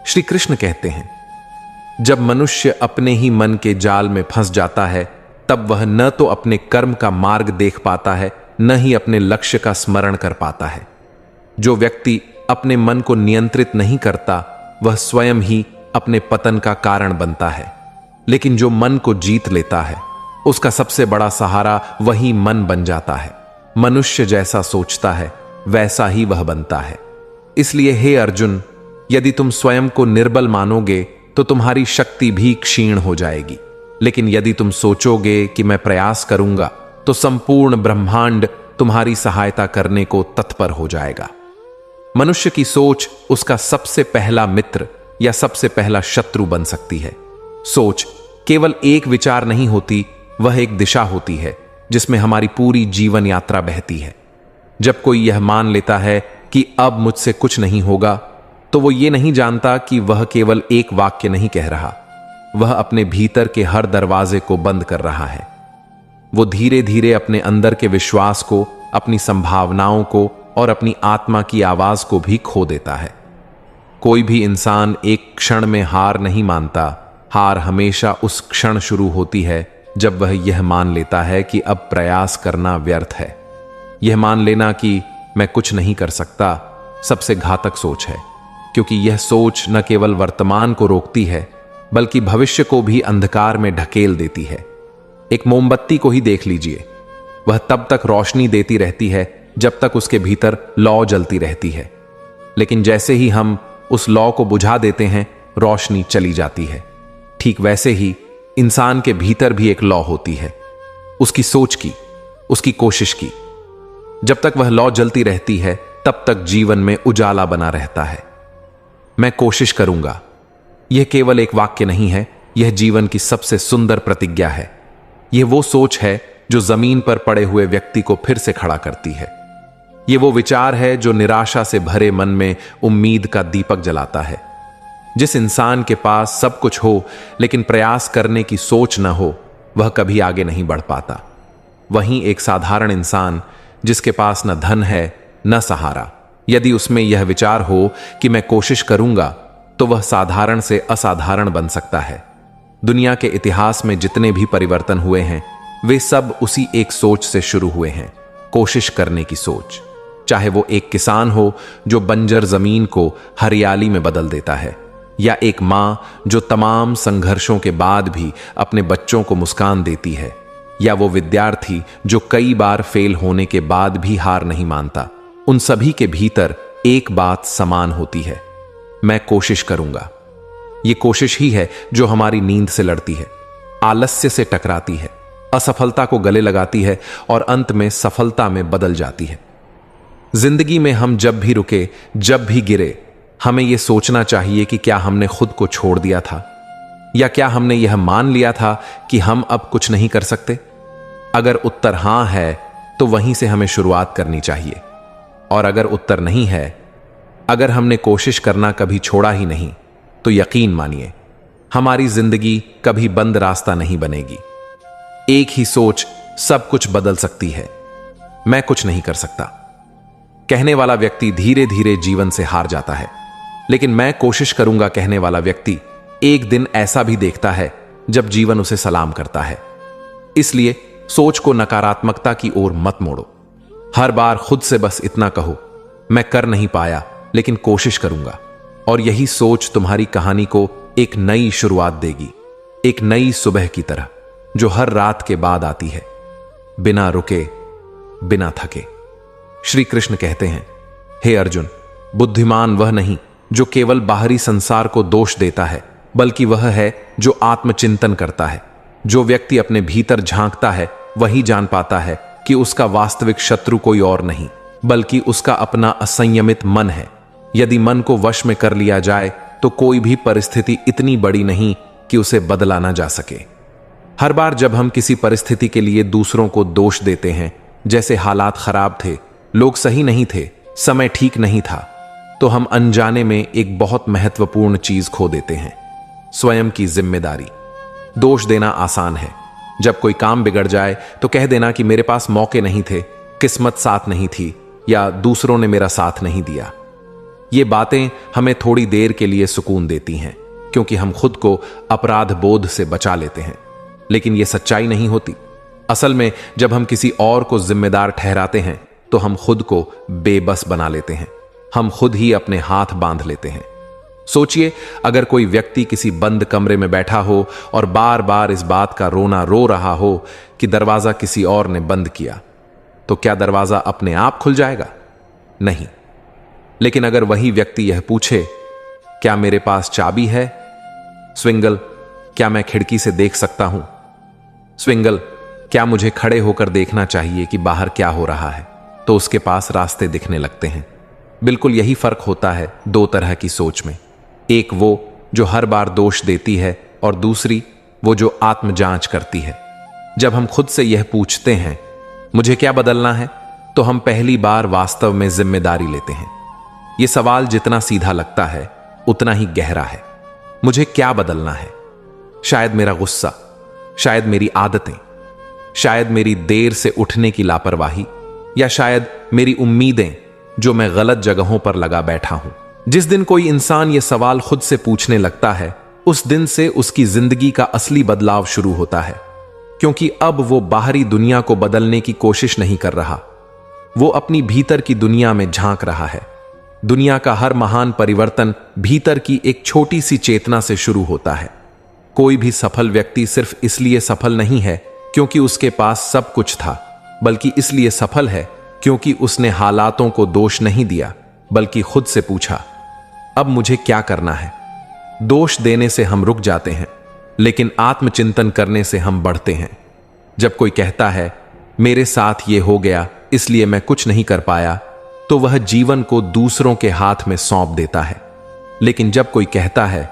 श्री कृष्ण कहते हैं, जब मनुष्य अपने ही मन के जाल में फंस जाता है, तब वह न तो अपने कर्म का मार्ग देख पाता है, न ही अपने लक्ष्य का स्मरण कर पाता है। जो व्यक्ति अपने मन को नियंत्रित नहीं करता, वह स्वयं ही अपने पतन का कारण बनता है। लेकिन जो मन को जीत लेता है, उसका सबसे बड़ा सहारा वही मन बन जाता है। मनुष्य जैसा सोचता है, वैसा ही वह बनता है। इसलिए हे अर्जुन, यदि तुम स्वयं को निर्बल मानोगे तो तुम्हारी शक्ति भी क्षीण हो जाएगी। लेकिन यदि तुम सोचोगे कि मैं प्रयास करूंगा, तो संपूर्ण ब्रह्मांड तुम्हारी सहायता करने को तत्पर हो जाएगा। मनुष्य की सोच उसका सबसे पहला मित्र या सबसे पहला शत्रु बन सकती है। सोच केवल एक विचार नहीं होती, वह एक दिशा होती है जिसमें हमारी पूरी जीवन यात्रा बहती है। जब कोई यह मान लेता है कि अब मुझसे कुछ नहीं होगा, तो वो ये नहीं जानता कि वह केवल एक वाक्य नहीं कह रहा, वह अपने भीतर के हर दरवाजे को बंद कर रहा है। वो धीरे धीरे अपने अंदर के विश्वास को, अपनी संभावनाओं को और अपनी आत्मा की आवाज को भी खो देता है। कोई भी इंसान एक क्षण में हार नहीं मानता। हार हमेशा उस क्षण शुरू होती है जब वह यह मान लेता है कि अब प्रयास करना व्यर्थ है। यह मान लेना कि मैं कुछ नहीं कर सकता सबसे घातक सोच है, क्योंकि यह सोच न केवल वर्तमान को रोकती है, बल्कि भविष्य को भी अंधकार में ढकेल देती है। एक मोमबत्ती को ही देख लीजिए, वह तब तक रोशनी देती रहती है जब तक उसके भीतर लौ जलती रहती है। लेकिन जैसे ही हम उस लौ को बुझा देते हैं, रोशनी चली जाती है। ठीक वैसे ही इंसान के भीतर भी एक लौ होती है, उसकी सोच की, उसकी कोशिश की। जब तक वह लौ जलती रहती है, तब तक जीवन में उजाला बना रहता है। मैं कोशिश करूंगा, यह केवल एक वाक्य नहीं है, यह जीवन की सबसे सुंदर प्रतिज्ञा है। यह वो सोच है जो जमीन पर पड़े हुए व्यक्ति को फिर से खड़ा करती है। यह वो विचार है जो निराशा से भरे मन में उम्मीद का दीपक जलाता है। जिस इंसान के पास सब कुछ हो लेकिन प्रयास करने की सोच न हो, वह कभी आगे नहीं बढ़ पाता। वहीं एक साधारण इंसान जिसके पास न धन है न सहारा, यदि उसमें यह विचार हो कि मैं कोशिश करूंगा, तो वह साधारण से असाधारण बन सकता है। दुनिया के इतिहास में जितने भी परिवर्तन हुए हैं, वे सब उसी एक सोच से शुरू हुए हैं, कोशिश करने की सोच। चाहे वो एक किसान हो जो बंजर जमीन को हरियाली में बदल देता है, या एक मां जो तमाम संघर्षों के बाद भी अपने बच्चों को मुस्कान देती है, या वो विद्यार्थी जो कई बार फेल होने के बाद भी हार नहीं मानता। उन सभी के भीतर एक बात समान होती है, मैं कोशिश करूंगा। ये कोशिश ही है जो हमारी नींद से लड़ती है, आलस्य से टकराती है, असफलता को गले लगाती है और अंत में सफलता में बदल जाती है। जिंदगी में हम जब भी रुके, जब भी गिरे, हमें यह सोचना चाहिए कि क्या हमने खुद को छोड़ दिया था, या क्या हमने यह मान लिया था कि हम अब कुछ नहीं कर सकते। अगर उत्तर हां है, तो वहीं से हमें शुरुआत करनी चाहिए। और अगर उत्तर नहीं है, अगर हमने कोशिश करना कभी छोड़ा ही नहीं, तो यकीन मानिए हमारी जिंदगी कभी बंद रास्ता नहीं बनेगी। एक ही सोच सब कुछ बदल सकती है। मैं कुछ नहीं कर सकता कहने वाला व्यक्ति धीरे धीरे जीवन से हार जाता है, लेकिन मैं कोशिश करूंगा कहने वाला व्यक्ति एक दिन ऐसा भी देखता है जब जीवन उसे सलाम करता है। इसलिए सोच को नकारात्मकता की ओर मत मोड़ो। हर बार खुद से बस इतना कहो, मैं कर नहीं पाया लेकिन कोशिश करूंगा। और यही सोच तुम्हारी कहानी को एक नई शुरुआत देगी, एक नई सुबह की तरह जो हर रात के बाद आती है, बिना रुके, बिना थके। श्री कृष्ण कहते हैं, हे अर्जुन, बुद्धिमान वह नहीं जो केवल बाहरी संसार को दोष देता है, बल्कि वह है जो आत्मचिंतन करता है। जो व्यक्ति अपने भीतर झांकता है, वही जान पाता है कि उसका वास्तविक शत्रु कोई और नहीं, बल्कि उसका अपना असंयमित मन है। यदि मन को वश में कर लिया जाए, तो कोई भी परिस्थिति इतनी बड़ी नहीं कि उसे बदला ना जा सके। हर बार जब हम किसी परिस्थिति के लिए दूसरों को दोष देते हैं, जैसे हालात खराब थे, लोग सही नहीं थे, समय ठीक नहीं था, तो हम अनजाने में एक बहुत महत्वपूर्ण चीज खो देते हैं, स्वयं की जिम्मेदारी। दोष देना आसान है। जब कोई काम बिगड़ जाए तो कह देना कि मेरे पास मौके नहीं थे, किस्मत साथ नहीं थी, या दूसरों ने मेरा साथ नहीं दिया। ये बातें हमें थोड़ी देर के लिए सुकून देती हैं, क्योंकि हम खुद को अपराध बोध से बचा लेते हैं, लेकिन यह सच्चाई नहीं होती। असल में जब हम किसी और को जिम्मेदार ठहराते हैं तो हम खुद को बेबस बना लेते हैं, हम खुद ही अपने हाथ बांध लेते हैं। सोचिए, अगर कोई व्यक्ति किसी बंद कमरे में बैठा हो और बार बार इस बात का रोना रो रहा हो कि दरवाजा किसी और ने बंद किया, तो क्या दरवाजा अपने आप खुल जाएगा? नहीं। लेकिन अगर वही व्यक्ति यह पूछे, क्या मेरे पास चाबी है? स्विंगल, क्या मैं खिड़की से देख सकता हूं? स्विंगल, क्या मुझे खड़े होकर देखना चाहिए कि बाहर क्या हो रहा है? तो उसके पास रास्ते दिखने लगते हैं। बिल्कुल यही फर्क होता है दो तरह की सोच में, एक वो जो हर बार दोष देती है और दूसरी वो जो आत्म जांच करती है। जब हम खुद से यह पूछते हैं, मुझे क्या बदलना है, तो हम पहली बार वास्तव में जिम्मेदारी लेते हैं। यह सवाल जितना सीधा लगता है उतना ही गहरा है। मुझे क्या बदलना है? शायद मेरा गुस्सा, शायद मेरी आदतें, शायद मेरी देर से उठने की लापरवाही, या शायद मेरी उम्मीदें जो मैं गलत जगहों पर लगा बैठा हूं। जिस दिन कोई इंसान यह सवाल खुद से पूछने लगता है, उस दिन से उसकी जिंदगी का असली बदलाव शुरू होता है, क्योंकि अब वो बाहरी दुनिया को बदलने की कोशिश नहीं कर रहा, वो अपनी भीतर की दुनिया में झांक रहा है। दुनिया का हर महान परिवर्तन भीतर की एक छोटी सी चेतना से शुरू होता है। कोई भी सफल व्यक्ति सिर्फ इसलिए सफल नहीं है क्योंकि उसके पास सब कुछ था, बल्कि इसलिए सफल है क्योंकि उसने हालातों को दोष नहीं दिया, बल्कि खुद से पूछा, अब मुझे क्या करना है? दोष देने से हम रुक जाते हैं, लेकिन आत्मचिंतन करने से हम बढ़ते हैं। जब कोई कहता है, मेरे साथ ये हो गया इसलिए मैं कुछ नहीं कर पाया, तो वह जीवन को दूसरों के हाथ में सौंप देता है। लेकिन जब कोई कहता है,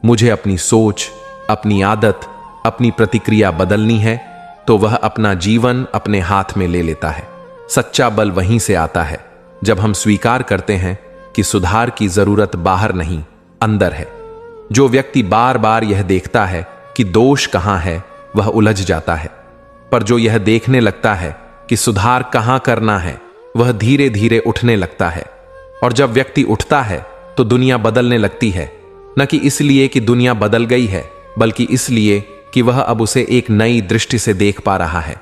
मुझे अपनी सोच, अपनी आदत, अपनी प्रतिक्रिया बदलनी है, तो वह अपना जीवन अपने हाथ में ले लेता है। सच्चा बल वहीं से आता है जब हम स्वीकार करते हैं कि सुधार की जरूरत बाहर नहीं, अंदर है। जो व्यक्ति बार बार यह देखता है कि दोष कहां है, वह उलझ जाता है, पर जो यह देखने लगता है कि सुधार कहां करना है, वह धीरे धीरे उठने लगता है। और जब व्यक्ति उठता है तो दुनिया बदलने लगती है, न कि इसलिए कि दुनिया बदल गई है, बल्कि इसलिए कि वह अब उसे एक नई दृष्टि से देख पा रहा है।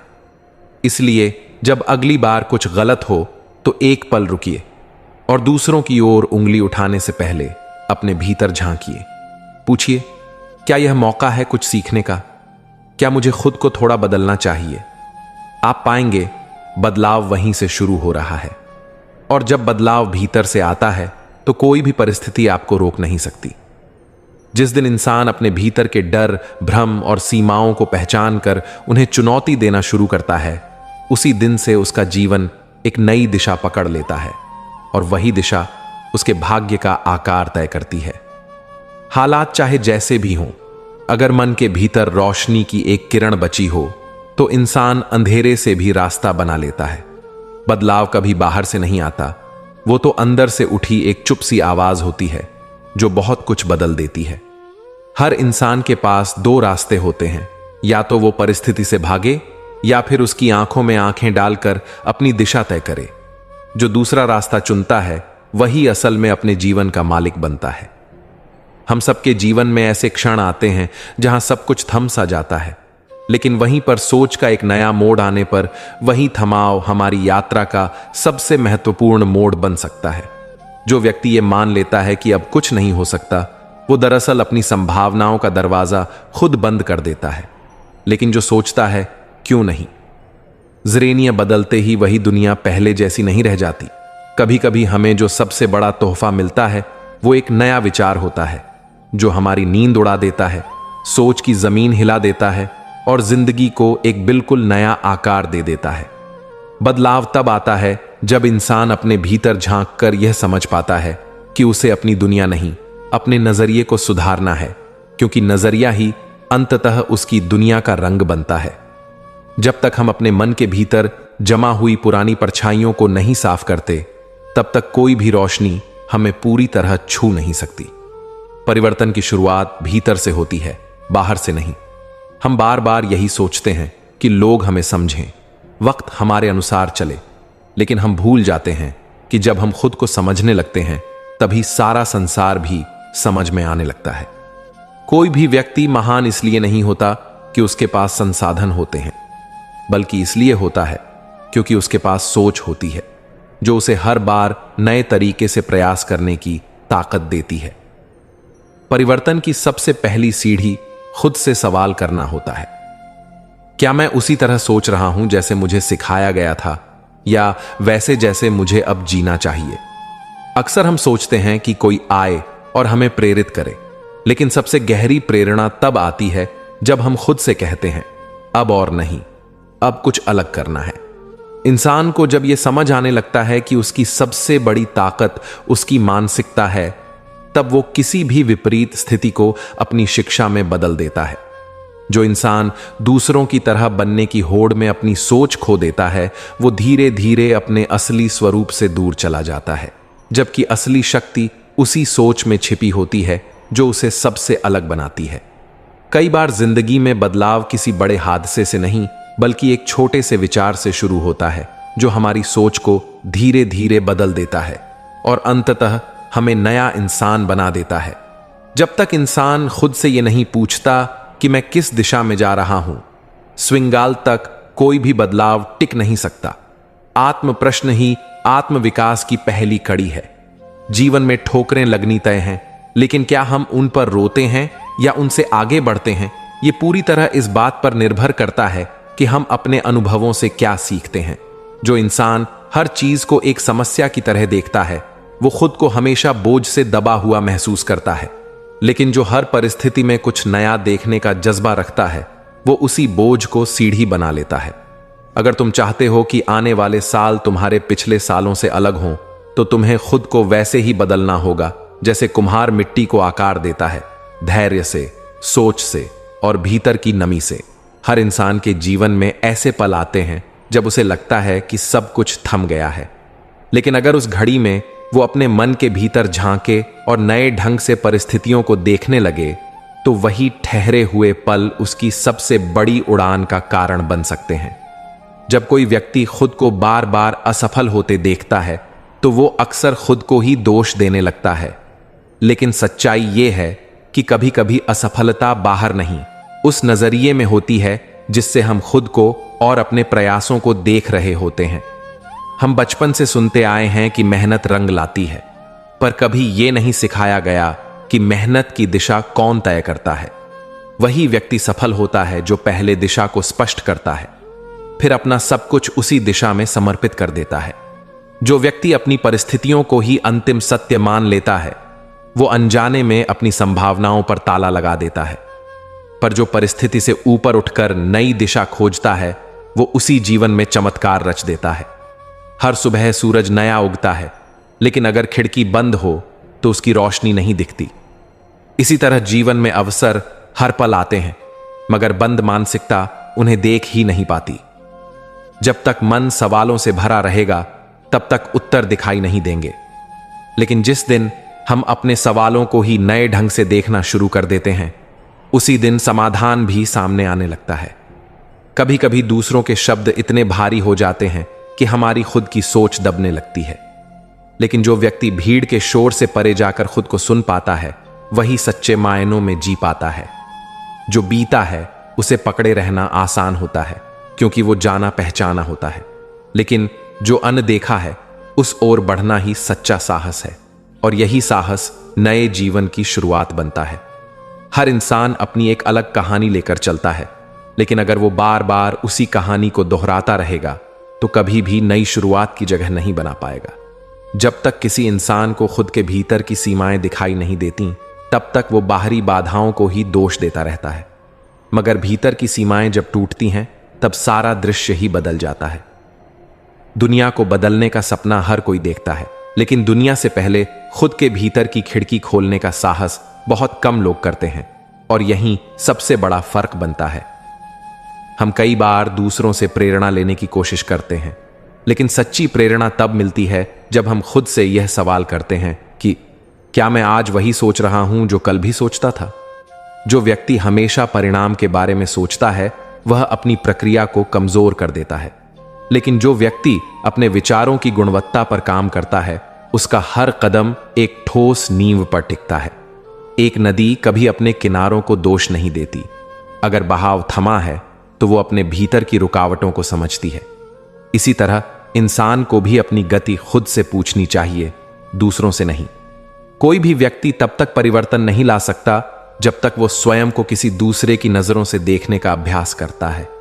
इसलिए जब अगली बार कुछ गलत हो तो एक पल रुकिए और दूसरों की ओर उंगली उठाने से पहले अपने भीतर झांकिए। पूछिए, क्या यह मौका है कुछ सीखने का? क्या मुझे खुद को थोड़ा बदलना चाहिए? आप पाएंगे बदलाव वहीं से शुरू हो रहा है। और जब बदलाव भीतर से आता है तो कोई भी परिस्थिति आपको रोक नहीं सकती। जिस दिन इंसान अपने भीतर के डर, भ्रम और सीमाओं को पहचान कर उन्हें चुनौती देना शुरू करता है, उसी दिन से उसका जीवन एक नई दिशा पकड़ लेता है, और वही दिशा उसके भाग्य का आकार तय करती है। हालात चाहे जैसे भी हों, अगर मन के भीतर रोशनी की एक किरण बची हो तो इंसान अंधेरे से भी रास्ता बना लेता है। बदलाव कभी बाहर से नहीं आता, वो तो अंदर से उठी एक चुप सी आवाज होती है जो बहुत कुछ बदल देती है। हर इंसान के पास दो रास्ते होते हैं, या तो वो परिस्थिति से भागे या फिर उसकी आंखों में आंखें डालकर अपनी दिशा तय करे। जो दूसरा रास्ता चुनता है वही असल में अपने जीवन का मालिक बनता है। हम सबके जीवन में ऐसे क्षण आते हैं जहां सब कुछ थम सा जाता है, लेकिन वहीं पर सोच का एक नया मोड़ आने पर वही थमाव हमारी यात्रा का सबसे महत्वपूर्ण मोड़ बन सकता है। जो व्यक्ति ये मान लेता है कि अब कुछ नहीं हो सकता, वो दरअसल अपनी संभावनाओं का दरवाजा खुद बंद कर देता है। लेकिन जो सोचता है क्यों नहीं, ज़रेनिया बदलते ही वही दुनिया पहले जैसी नहीं रह जाती। कभी कभी हमें जो सबसे बड़ा तोहफा मिलता है वो एक नया विचार होता है, जो हमारी नींद उड़ा देता है, सोच की जमीन हिला देता है और जिंदगी को एक बिल्कुल नया आकार दे देता है। बदलाव तब आता है जब इंसान अपने भीतर झांक कर यह समझ पाता है कि उसे अपनी दुनिया नहीं, अपने नजरिए को सुधारना है, क्योंकि नजरिया ही अंततः उसकी दुनिया का रंग बनता है। जब तक हम अपने मन के भीतर जमा हुई पुरानी परछाइयों को नहीं साफ करते, तब तक कोई भी रोशनी हमें पूरी तरह छू नहीं सकती। परिवर्तन की शुरुआत भीतर से होती है, बाहर से नहीं। हम बार बार यही सोचते हैं कि लोग हमें समझें, वक्त हमारे अनुसार चले, लेकिन हम भूल जाते हैं कि जब हम खुद को समझने लगते हैं तभी सारा संसार भी समझ में आने लगता है। कोई भी व्यक्ति महान इसलिए नहीं होता कि उसके पास संसाधन होते हैं, बल्कि इसलिए होता है क्योंकि उसके पास सोच होती है जो उसे हर बार नए तरीके से प्रयास करने की ताकत देती है। परिवर्तन की सबसे पहली सीढ़ी खुद से सवाल करना होता है। क्या मैं उसी तरह सोच रहा हूं जैसे मुझे सिखाया गया था, या वैसे जैसे मुझे अब जीना चाहिए? अक्सर हम सोचते हैं कि कोई आए और हमें प्रेरित करे, लेकिन सबसे गहरी प्रेरणा तब आती है जब हम खुद से कहते हैं अब और नहीं, अब कुछ अलग करना है। इंसान को जब यह समझ आने लगता है कि उसकी सबसे बड़ी ताकत उसकी मानसिकता है, तब वो किसी भी विपरीत स्थिति को अपनी शिक्षा में बदल देता है। जो इंसान दूसरों की तरह बनने की होड़ में अपनी सोच खो देता है, वो धीरे धीरे अपने असली स्वरूप से दूर चला जाता है, जबकि असली शक्ति उसी सोच में छिपी होती है जो उसे सबसे अलग बनाती है। कई बार जिंदगी में बदलाव किसी बड़े हादसे से नहीं, बल्कि एक छोटे से विचार से शुरू होता है जो हमारी सोच को धीरे धीरे बदल देता है और अंततः हमें नया इंसान बना देता है। जब तक इंसान खुद से ये नहीं पूछता कि मैं किस दिशा में जा रहा हूं, स्विंगाल तक कोई भी बदलाव टिक नहीं सकता। आत्म प्रश्न ही आत्मविकास की पहली कड़ी है। जीवन में ठोकरें लगनी तय हैं, लेकिन क्या हम उन पर रोते हैं या उनसे आगे बढ़ते हैं, ये पूरी तरह इस बात पर निर्भर करता है कि हम अपने अनुभवों से क्या सीखते हैं। जो इंसान हर चीज को एक समस्या की तरह देखता है, वो खुद को हमेशा बोझ से दबा हुआ महसूस करता है, लेकिन जो हर परिस्थिति में कुछ नया देखने का जज्बा रखता है, वो उसी बोझ को सीढ़ी बना लेता है। अगर तुम चाहते हो कि आने वाले साल तुम्हारे पिछले सालों से अलग हों, तो तुम्हें खुद को वैसे ही बदलना होगा जैसे कुम्हार मिट्टी को आकार देता है, धैर्य से, सोच से और भीतर की नमी से। हर इंसान के जीवन में ऐसे पल आते हैं जब उसे लगता है कि सब कुछ थम गया है, लेकिन अगर उस घड़ी में वो अपने मन के भीतर झांके और नए ढंग से परिस्थितियों को देखने लगे, तो वही ठहरे हुए पल उसकी सबसे बड़ी उड़ान का कारण बन सकते हैं। जब कोई व्यक्ति खुद को बार बार असफल होते देखता है, तो वो अक्सर खुद को ही दोष देने लगता है, लेकिन सच्चाई ये है कि कभी कभी असफलता बाहर नहीं, उस नजरिए में होती है जिससे हम खुद को और अपने प्रयासों को देख रहे होते हैं। हम बचपन से सुनते आए हैं कि मेहनत रंग लाती है, पर कभी यह नहीं सिखाया गया कि मेहनत की दिशा कौन तय करता है। वही व्यक्ति सफल होता है जो पहले दिशा को स्पष्ट करता है, फिर अपना सब कुछ उसी दिशा में समर्पित कर देता है। जो व्यक्ति अपनी परिस्थितियों को ही अंतिम सत्य मान लेता है, वो अनजाने में अपनी संभावनाओं पर ताला लगा देता है। पर जो परिस्थिति से ऊपर उठकर नई दिशा खोजता है, वो उसी जीवन में चमत्कार रच देता है। हर सुबह सूरज नया उगता है, लेकिन अगर खिड़की बंद हो तो उसकी रोशनी नहीं दिखती। इसी तरह जीवन में अवसर हर पल आते हैं, मगर बंद मानसिकता उन्हें देख ही नहीं पाती। जब तक मन सवालों से भरा रहेगा, तब तक उत्तर दिखाई नहीं देंगे, लेकिन जिस दिन हम अपने सवालों को ही नए ढंग से देखना शुरू कर देते हैं, उसी दिन समाधान भी सामने आने लगता है। कभी कभी दूसरों के शब्द इतने भारी हो जाते हैं कि हमारी खुद की सोच दबने लगती है, लेकिन जो व्यक्ति भीड़ के शोर से परे जाकर खुद को सुन पाता है, वही सच्चे मायनों में जी पाता है। जो बीता है उसे पकड़े रहना आसान होता है, क्योंकि वो जाना पहचाना होता है, लेकिन जो अनदेखा है उस ओर बढ़ना ही सच्चा साहस है, और यही साहस नए जीवन की शुरुआत बनता है। हर इंसान अपनी एक अलग कहानी लेकर चलता है, लेकिन अगर वो बार बार उसी कहानी को दोहराता रहेगा, तो कभी भी नई शुरुआत की जगह नहीं बना पाएगा। जब तक किसी इंसान को खुद के भीतर की सीमाएं दिखाई नहीं देती, तब तक वो बाहरी बाधाओं को ही दोष देता रहता है, मगर भीतर की सीमाएं जब टूटती हैं, तब सारा दृश्य ही बदल जाता है। दुनिया को बदलने का सपना हर कोई देखता है, लेकिन दुनिया से पहले खुद के भीतर की खिड़की खोलने का साहस बहुत कम लोग करते हैं, और यही सबसे बड़ा फर्क बनता है। हम कई बार दूसरों से प्रेरणा लेने की कोशिश करते हैं, लेकिन सच्ची प्रेरणा तब मिलती है जब हम खुद से यह सवाल करते हैं कि क्या मैं आज वही सोच रहा हूं जो कल भी सोचता था। जो व्यक्ति हमेशा परिणाम के बारे में सोचता है, वह अपनी प्रक्रिया को कमजोर कर देता है, लेकिन जो व्यक्ति अपने विचारों की गुणवत्ता पर काम करता है, उसका हर कदम एक ठोस नींव पर टिकता है। एक नदी कभी अपने किनारों को दोष नहीं देती। अगर बहाव थमा है तो वो अपने भीतर की रुकावटों को समझती है। इसी तरह इंसान को भी अपनी गति खुद से पूछनी चाहिए, दूसरों से नहीं। कोई भी व्यक्ति तब तक परिवर्तन नहीं ला सकता जब तक वो स्वयं को किसी दूसरे की नजरों से देखने का अभ्यास करता है।